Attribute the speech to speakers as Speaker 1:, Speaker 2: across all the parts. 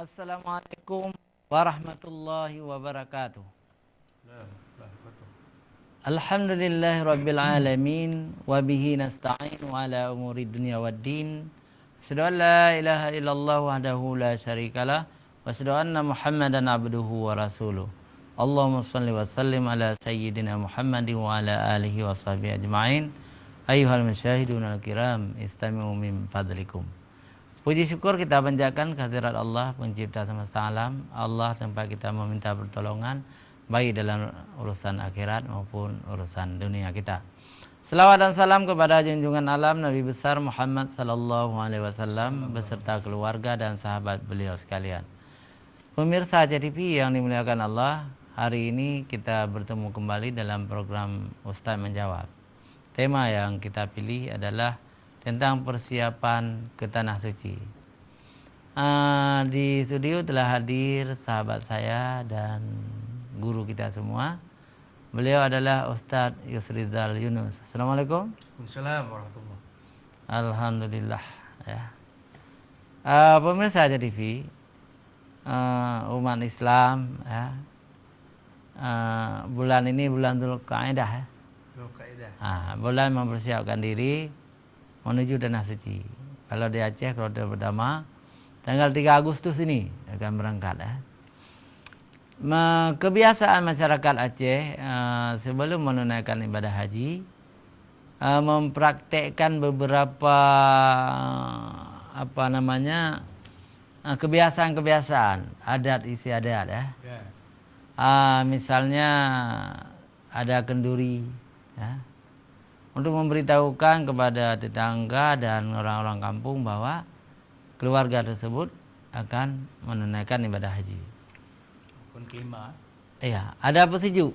Speaker 1: Assalamualaikum warahmatullahi wabarakatuh. Alhamdulillahi rabbil alamin wa bihi nasta'inu ala umuri dunya waddin. Asyhadu an la ilaha illallah wahdahu la syarikalah wa asyhadu anna Muhammadan abduhu wa rasuluh. Allahumma shalli wa sallim ala sayyidina Muhammadin wa ala alihi wa sahbihi ajma'in. Ayyuhal musyahidun al-kiram, istami'u min fadlikum. Puji syukur kita panjatkan kehadirat Allah, pencipta semesta alam. Allah tempat kita meminta pertolongan baik dalam urusan akhirat maupun urusan dunia kita. Selawat dan salam kepada junjungan alam Nabi besar Muhammad sallallahu alaihi wasallam beserta keluarga dan sahabat beliau sekalian. Pemirsa CTV yang dimuliakan Allah, hari ini kita bertemu kembali dalam program Ustaz Menjawab. Tema yang kita pilih adalah tentang persiapan ke Tanah Suci. Di studio telah hadir sahabat saya dan guru kita semua. Beliau adalah Ustadz Yusrizal Yunus. Assalamualaikum.
Speaker 2: Waalaikumsalam warahmatullahi.
Speaker 1: Alhamdulillah. Ya. Pemirsa TV, umat Islam, ya. Bulan ini bulan Dzulqa'dah, ya. Bulan mempersiapkan diri menuju Tanah Suci. Kalau di Aceh, kloter pertama tanggal 3 Agustus ini akan berangkat, ya. Kebiasaan masyarakat Aceh sebelum menunaikan ibadah haji mempraktekkan beberapa kebiasaan-kebiasaan, adat istiadat, ya. Misalnya ada kenduri, ya, untuk memberitahukan kepada tetangga dan orang-orang kampung bahwa keluarga tersebut akan menunaikan ibadah haji.
Speaker 2: Rukun kelima.
Speaker 1: Iya, ada petunjuk.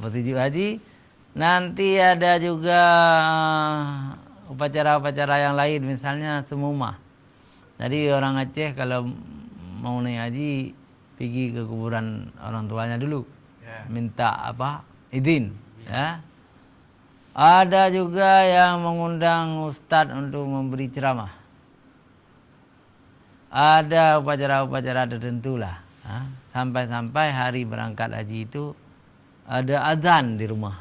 Speaker 1: Petunjuk haji. Nanti ada juga upacara-upacara yang lain, misalnya semumah. Jadi orang Aceh kalau mau naik haji pergi ke kuburan orang tuanya dulu, minta izin, ya. Ada juga yang mengundang ustadz untuk memberi ceramah. Ada upacara-upacara tertentu lah. Sampai-sampai hari berangkat haji itu ada azan di rumah.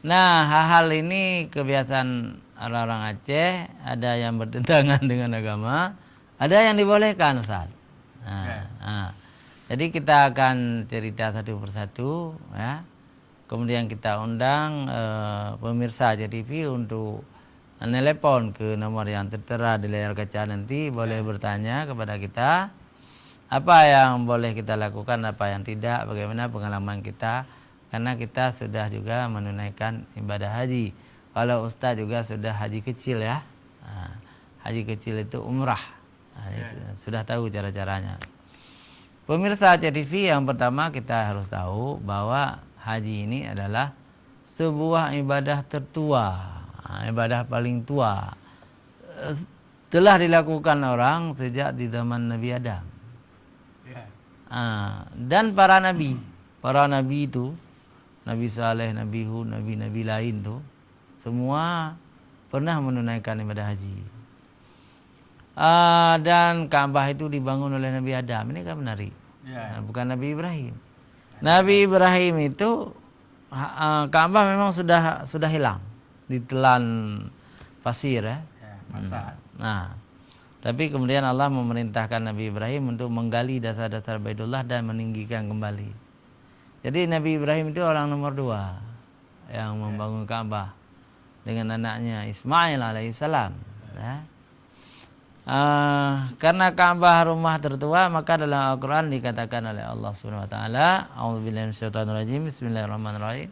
Speaker 1: Nah, hal-hal ini kebiasaan orang-orang Aceh. Ada yang bertentangan dengan agama, ada yang dibolehkan, Ustaz. Jadi kita akan cerita satu persatu, ya. Kemudian kita undang pemirsa CTV untuk telepon ke nomor yang tertera di layar kaca nanti. Boleh bertanya kepada kita apa yang boleh kita lakukan, apa yang tidak, bagaimana pengalaman kita. Karena kita sudah juga menunaikan ibadah haji. Kalau Ustaz juga sudah haji kecil, ya. Haji kecil itu umrah. Sudah tahu cara-caranya. Pemirsa CTV, yang pertama kita harus tahu bahwa haji ini adalah sebuah ibadah tertua, ibadah paling tua. Telah dilakukan orang sejak di zaman Nabi Adam. Dan para nabi itu, Nabi Saleh, Nabi Hud, nabi-nabi lain tuh, semua pernah menunaikan ibadah haji. Dan Ka'bah itu dibangun oleh Nabi Adam. Ini kan menarik. Bukan Nabi Ibrahim. Nabi Ibrahim itu Ka'bah memang sudah hilang, ditelan pasir, ya. Nah, tapi kemudian Allah memerintahkan Nabi Ibrahim untuk menggali dasar-dasar Baitullah dan meninggikan kembali. Jadi Nabi Ibrahim itu orang nomor 2 yang membangun Ka'bah dengan anaknya Ismail alaihissalam, ya. Karena Ka'bah rumah tertua, maka dalam Al-Quran dikatakan oleh Allah Subhanahu Wa Taala, A'udzubillahi minasyaitonirrajim, Bismillahirrahmanirrahim.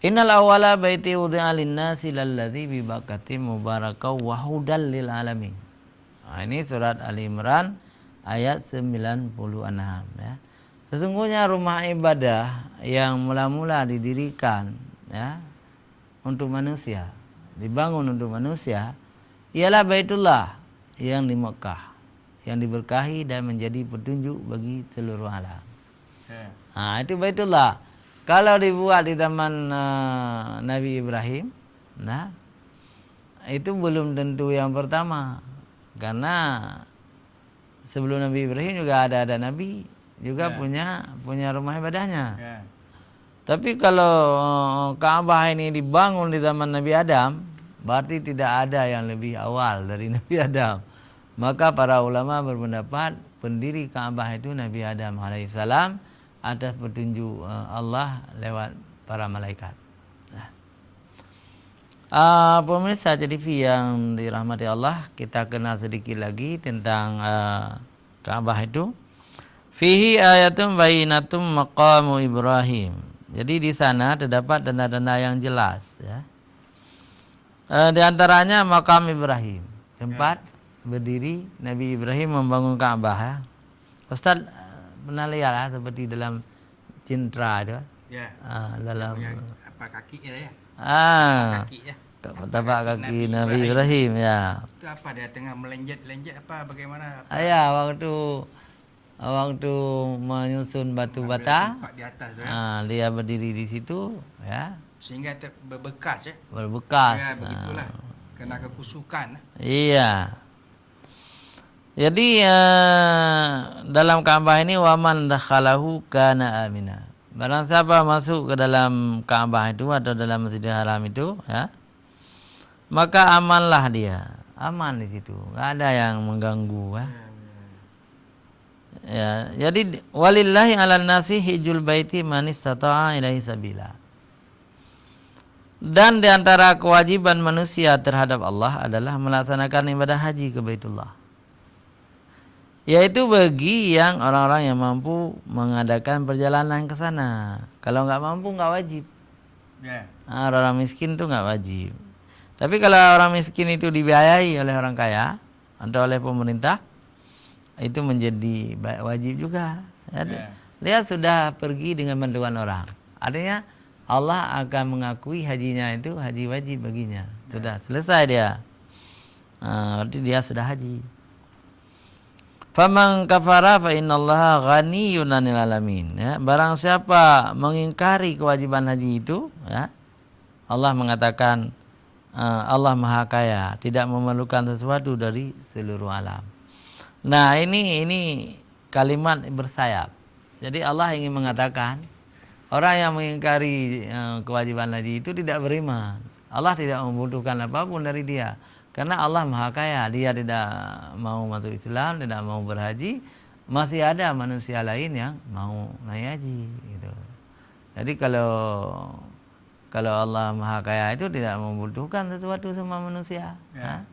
Speaker 1: Innal awwala baiti wudi'a lin-nasi lalladzi bi Baqatin mubarakau wa hudal lil alamin. Ini surat Ali Imran ayat 96, ya. Sesungguhnya rumah ibadah yang mula-mula didirikan, ya, untuk manusia, dibangun untuk manusia, ialah Baitullah yang di Mekah, yang diberkahi dan menjadi petunjuk bagi seluruh alam. Itu Baitullah. Kalau dibuat di zaman Nabi Ibrahim, nah itu belum tentu yang pertama. Karena sebelum Nabi Ibrahim juga ada nabi juga punya rumah ibadahnya.
Speaker 2: Ya.
Speaker 1: Tapi kalau Ka'bah ini dibangun di zaman Nabi Adam, berarti tidak ada yang lebih awal dari Nabi Adam. Maka para ulama berpendapat pendiri Ka'bah itu Nabi Adam alaihissalam atas petunjuk Allah lewat para malaikat. Pemirsa TV yang dirahmati Allah, kita kenal sedikit lagi tentang Ka'bah itu. Fihi ayatum bainatum maqamu Ibrahim. Jadi di sana terdapat tanda-tanda yang jelas, ya. Di antaranya makam Ibrahim, tempat berdiri Nabi Ibrahim membangun Ka'bah. Ya. Ustaz pernah lihat ya, seperti dalam Cintra itu.
Speaker 2: Ya.
Speaker 1: Dalam
Speaker 2: Apa kakinya ya?
Speaker 1: Kaki
Speaker 2: ya.
Speaker 1: Tapak kaki Nabi Ibrahim ya.
Speaker 2: Itu apa dia tengah melenjat apa bagaimana?
Speaker 1: Ya, waktu menyusun batu bata,
Speaker 2: di atas,
Speaker 1: dia berdiri di situ, ya.
Speaker 2: Sehingga berbekas ya.
Speaker 1: Berbekas.
Speaker 2: Ya, begitulah. Kena kekusukan.
Speaker 1: Iya. Jadi dalam Ka'bah ini waman dakhalahu kana amina. Barang siapa masuk ke dalam Ka'bah itu atau dalam Masjidil Haram itu, ya, maka amanlah dia. Aman di situ, enggak ada yang mengganggu, ya. Ya, jadi walillahi 'alan nasi hijjul baiti man istata'a ilaihi sabila. Dan di antara kewajiban manusia terhadap Allah adalah melaksanakan ibadah haji ke Baitullah. Yaitu bagi yang orang-orang yang mampu mengadakan perjalanan ke sana. Kalau nggak mampu nggak wajib. Orang miskin itu nggak wajib. Tapi kalau orang miskin itu dibiayai oleh orang kaya atau oleh pemerintah, itu menjadi wajib juga. Dia sudah pergi dengan bantuan orang. Artinya Allah akan mengakui hajinya itu haji wajib baginya. Sudah selesai dia. Berarti dia sudah haji. Faman kafara fa innallaha ghaniyyun 'anil alamin. Ya, barang siapa mengingkari kewajiban haji itu, ya, Allah mengatakan Allah Maha Kaya, tidak memerlukan sesuatu dari seluruh alam. Nah, ini kalimat bersayap. Jadi Allah ingin mengatakan orang yang mengingkari kewajiban haji itu tidak beriman. Allah tidak membutuhkan apapun dari dia. Karena Allah Maha Kaya, dia tidak mau masuk Islam, tidak mau berhaji, masih ada manusia lain yang mau naik haji gitu. Jadi kalau Allah Maha Kaya itu tidak membutuhkan sesuatu sama manusia. Ya.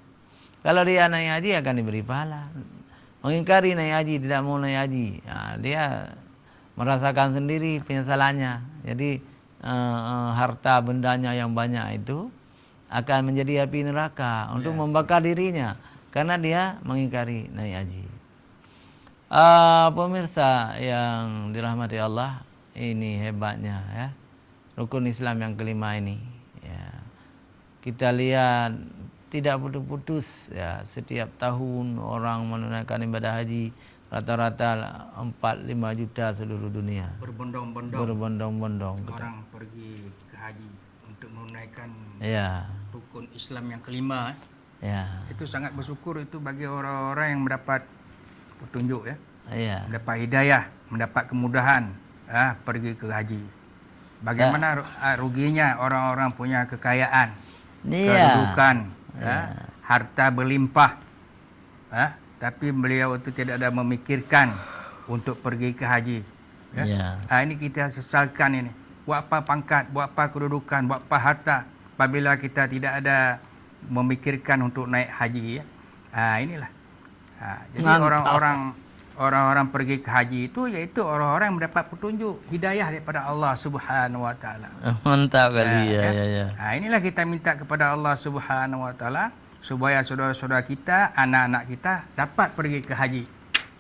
Speaker 1: Kalau dia naik haji akan diberi pahala. Mengingkari naik haji, tidak mau naik haji, dia merasakan sendiri penyesalannya. Jadi harta bendanya yang banyak itu akan menjadi api neraka untuk membakar dirinya karena dia mengingkari naik haji. Pemirsa yang dirahmati Allah, ini hebatnya, ya, rukun Islam yang kelima ini. Ya. Kita lihat tidak putus-putus, ya, setiap tahun orang menunaikan ibadah haji rata-rata 4-5 juta seluruh dunia. Berbondong-bondong
Speaker 2: orang pergi ke haji untuk menunaikan rukun Islam yang kelima.
Speaker 1: Ya.
Speaker 2: Itu sangat bersyukur itu bagi orang-orang yang mendapat petunjuk, ya.
Speaker 1: Mendapat
Speaker 2: hidayah, mendapat kemudahan pergi ke haji. Bagaimana ruginya orang-orang punya kekayaan, kedudukan, harta berlimpah, tapi beliau itu tidak ada memikirkan untuk pergi ke haji. Ini kita sesalkan ini. Buat apa pangkat, buat apa kedudukan, buat apa harta, apabila kita tidak ada memikirkan untuk naik haji, ya. Inilah. Jadi orang-orang pergi ke haji itu yaitu orang-orang yang mendapat petunjuk hidayah daripada Allah Subhanahu wa taala.
Speaker 1: Mantap kali, ya.
Speaker 2: Inilah kita minta kepada Allah Subhanahu wa taala supaya saudara-saudara kita, anak-anak kita dapat pergi ke haji.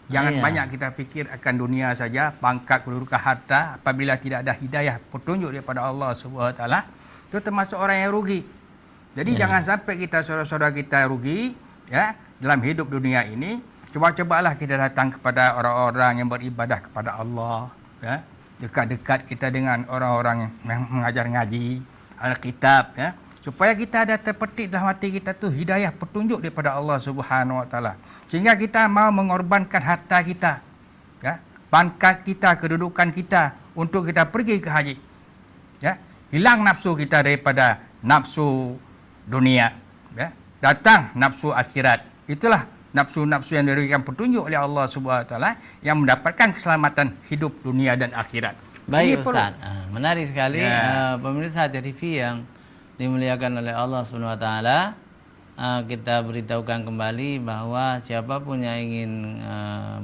Speaker 2: Jangan banyak kita fikir akan dunia saja, pangkat, kedudukan, harta. Apabila tidak ada hidayah, petunjuk daripada Allah Subhanahu wa taala, itu termasuk orang yang rugi. Jadi jangan sampai kita saudara-saudara kita rugi, ya, dalam hidup dunia ini. Coba-cobalah kita datang kepada orang-orang yang beribadah kepada Allah, ya. Dekat-dekat kita dengan orang-orang yang mengajar ngaji Alkitab, ya, supaya kita ada terpetik dalam hati kita tu hidayah petunjuk daripada Allah Subhanahu Wa Taala, sehingga kita mau mengorbankan harta kita, ya, pangkat kita, kedudukan kita untuk kita pergi ke haji, ya, hilang nafsu kita daripada nafsu dunia, ya, datang nafsu akhirat. Itulah nafsu-nafsu yang diberikan petunjuk oleh Allah Subhanahu Wa Taala yang mendapatkan keselamatan hidup dunia dan akhirat.
Speaker 1: Baik Ustaz, menarik sekali, pemirsa TV yang dimuliakan oleh Allah Subhanahu Wa Taala. Kita beritahukan kembali bahwa siapapun yang ingin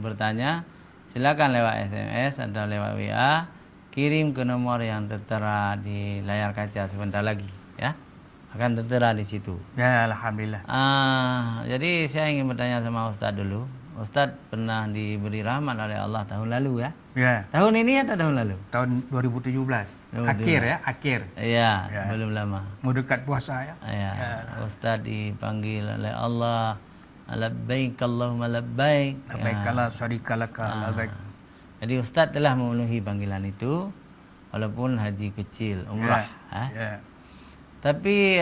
Speaker 1: bertanya, silakan lewat SMS atau lewat WA, kirim ke nomor yang tertera di layar kaca sebentar lagi, ya, akan tertera di situ.
Speaker 2: Ya, alhamdulillah.
Speaker 1: Jadi saya ingin bertanya sama Ustaz dulu. Ustaz pernah diberi rahmat oleh Allah tahun lalu, ya?
Speaker 2: Ya.
Speaker 1: Tahun ini atau tahun lalu?
Speaker 2: Tahun 2017. Akhir, ya, akhir.
Speaker 1: Iya,
Speaker 2: Ya.
Speaker 1: belum lama.
Speaker 2: Mau dekat puasa, ya.
Speaker 1: Ya, Ustaz dipanggil oleh Allah, labbaik Allahumma labbaik.
Speaker 2: Labbaik la syarika laka, labbaik.
Speaker 1: Jadi Ustaz telah memenuhi panggilan itu walaupun haji kecil, umrah.
Speaker 2: Ya.
Speaker 1: Tapi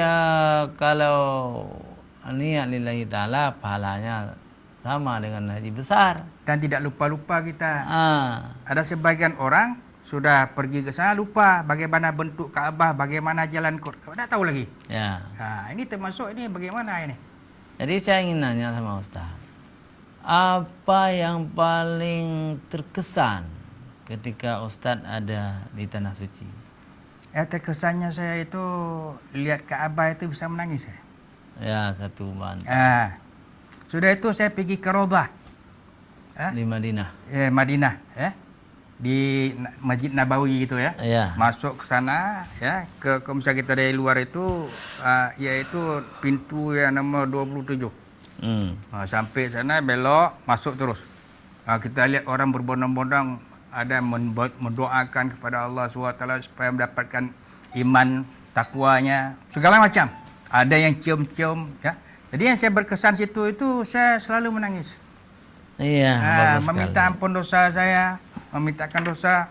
Speaker 1: kalau niat lillahi ta'ala, pahalanya sama dengan haji besar.
Speaker 2: Dan tidak lupa-lupa kita. Ada sebagian orang sudah pergi ke sana lupa bagaimana bentuk Kaabah, bagaimana jalan tak tahu lagi.
Speaker 1: Ya.
Speaker 2: Ini termasuk ini bagaimana ini?
Speaker 1: Jadi saya ingin nanya sama Ustaz, apa yang paling terkesan ketika Ustaz ada di Tanah Suci?
Speaker 2: Terkesannya saya itu lihat Kaabah itu bisa menangis saya.
Speaker 1: Ya, satu mantap.
Speaker 2: Sudah itu saya pergi ke Raudhah.
Speaker 1: Di Madinah.
Speaker 2: Madinah, ya. Di Masjid Nabawi gitu, ya.
Speaker 1: Ya.
Speaker 2: Masuk ke sana, ya. Ke misalnya kita dari luar itu yaitu pintu yang nomor 27. Sampai sana belok, masuk terus. Kita lihat orang berbondong-bondong, ada mendoakan kepada Allah SWT supaya mendapatkan iman, takwanya, segala macam. Ada yang cium-cium, ya. Jadi yang saya berkesan situ itu saya selalu menangis.
Speaker 1: Iya,
Speaker 2: meminta ampun dosa saya, memintakan dosa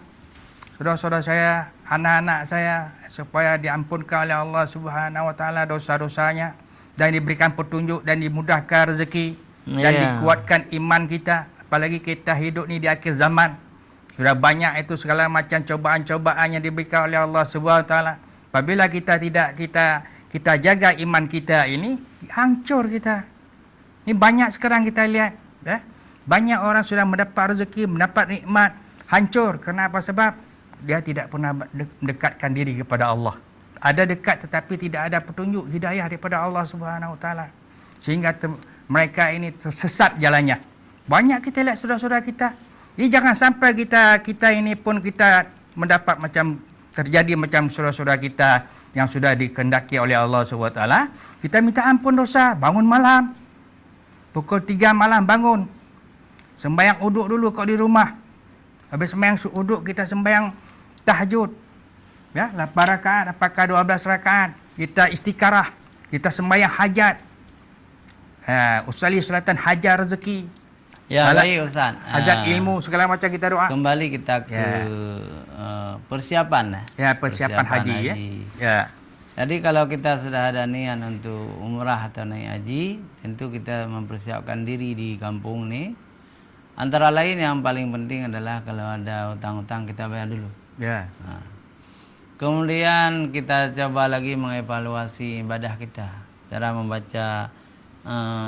Speaker 2: saudara-saudara saya, anak-anak saya supaya diampunkan oleh Allah Subhanahu Wa Taala dosa-dosanya dan diberikan petunjuk dan dimudahkan rezeki dan dikuatkan iman kita. Apalagi kita hidup ni di akhir zaman. Sudah banyak itu segala macam cobaan-cobaan yang diberikan oleh Allah Subhanahu Wa Taala. Apabila kita tidak kita jaga iman kita ini, hancur kita. Ini banyak sekarang kita lihat, ya. Banyak orang sudah mendapat rezeki, mendapat nikmat, hancur. Kenapa? Sebab dia tidak pernah mendekatkan diri kepada Allah. Ada dekat tetapi tidak ada petunjuk hidayah daripada Allah Subhanahu Wa Taala. Sehingga mereka ini tersesat jalannya. Banyak kita lihat saudara-saudara kita. Ini jangan sampai kita ini pun kita mendapat macam terjadi macam saudara-saudara kita yang sudah dikehendaki oleh Allah SWT. Kita minta ampun dosa, bangun malam. Pukul 3 malam bangun. Sembahyang uduk dulu kau di rumah. Habis sembahyang uduk kita sembahyang tahajud. Ya, 8 rakaat, apakah 12 rakaat. Kita istiqarah, kita sembahyang hajat. Usali salatan hajar rezeki.
Speaker 1: Ya, baik Ustaz.
Speaker 2: Hajat ilmu, segala macam kita doa.
Speaker 1: Kembali kita ke persiapan.
Speaker 2: Ya, persiapan haji. Ya.
Speaker 1: Jadi kalau kita sudah ada niat untuk umrah atau naik haji, tentu kita mempersiapkan diri di kampung ni. Antara lain yang paling penting adalah kalau ada hutang-hutang kita bayar dulu.
Speaker 2: Ya.
Speaker 1: Kemudian kita coba lagi mengevaluasi ibadah kita, cara membaca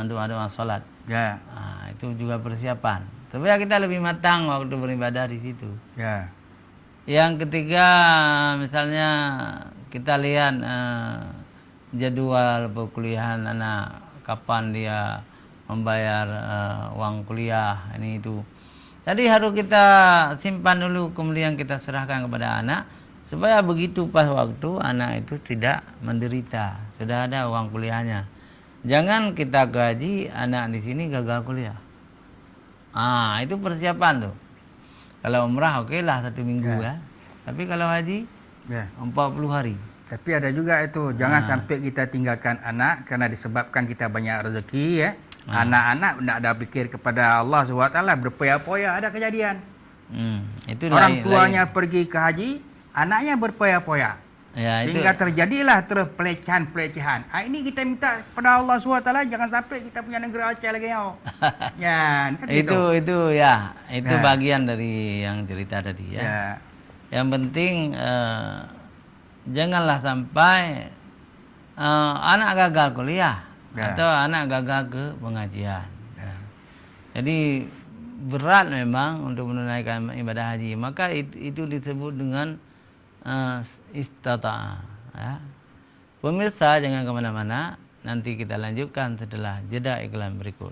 Speaker 1: doa-doa salat.
Speaker 2: Ya.
Speaker 1: Itu juga persiapan. Supaya kita lebih matang waktu beribadah di situ.
Speaker 2: Ya.
Speaker 1: Yang ketiga, misalnya kita lihat jadwal perkuliahan anak, kapan dia membayar uang kuliah ini itu. Jadi harus kita simpan dulu, kemudian kita serahkan kepada anak supaya begitu pas waktu anak itu tidak menderita, sudah ada uang kuliahnya. Jangan kita gaji anak di sini gagal kuliah. Itu persiapan tuh. Kalau umrah oke lah 1 minggu ya. Tapi kalau haji 40 hari.
Speaker 2: Tapi ada juga itu, jangan sampai kita tinggalkan anak karena disebabkan kita banyak rezeki ya. Anak-anak tidak ada fikir kepada Allah SWT, berpoya-poya, ada kejadian.
Speaker 1: Itu
Speaker 2: orang tuanya pergi ke haji, anaknya berpoya-poya.
Speaker 1: Ya,
Speaker 2: Sehingga
Speaker 1: itu
Speaker 2: terjadilah terus pelecehan-pelecehan. Ini kita minta pada Allah SWT jangan sampai kita punya negara Aceh lagi. Ya, kan gitu.
Speaker 1: itu ya, itu
Speaker 2: Ya.
Speaker 1: bagian dari yang cerita tadi ya.
Speaker 2: Ya.
Speaker 1: Yang penting janganlah sampai anak gagal kuliah
Speaker 2: Ya.
Speaker 1: atau anak gagal ke pengajian. Jadi berat memang untuk menunaikan ibadah haji. Maka itu disebut dengan istata'ah. Ya. Pemirsa jangan kemana-mana. Nanti kita lanjutkan setelah jeda iklan berikut.